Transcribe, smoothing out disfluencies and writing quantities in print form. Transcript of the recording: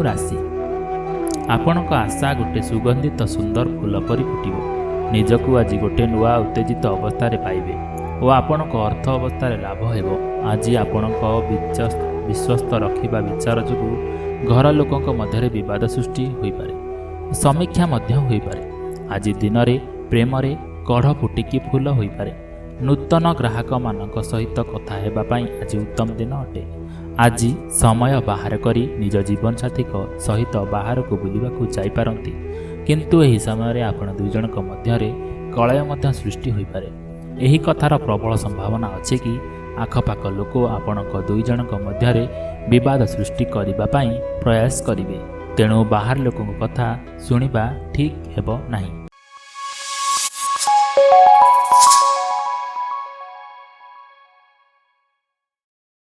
राशि आपणक आशा गोटे सुगंधित सुंदर फूल परी फुटिब। निजकु आज गोटे नुआ उत्तेजित अवस्था पाइबे और आपणक अर्थ अवस्था लाभ हेब। आज आपणक विश्वस्त रखिबा विचार जोगु घर लोकंक मध्य विवाद सृष्टि होई पारे, समीक्षा मध्य होई पारे। आज दिन रे प्रेम रे कढ़ फुटिकी फूल होई पारे। नूतन ग्राहक मानक सहित कथा हेबा पई आज उत्तम दिन अटे। आज समय बाहर करी निज जीवन साथी सहित बाहर को बुलिबाकू जाई पारंती, किंतु एही समय आपण दुई जनक मध्य कलय मध्य सृष्टि होई पारे। एही कथार प्रबल संभावना अछि कि आखपाख लोक आपणक दुई जनक मध्य विवाद सृष्टि करिबा पई प्रयास करिवे, तेणु बाहर लोकଙ୍କ कथा शुणिबा ठीक हेबो नाही।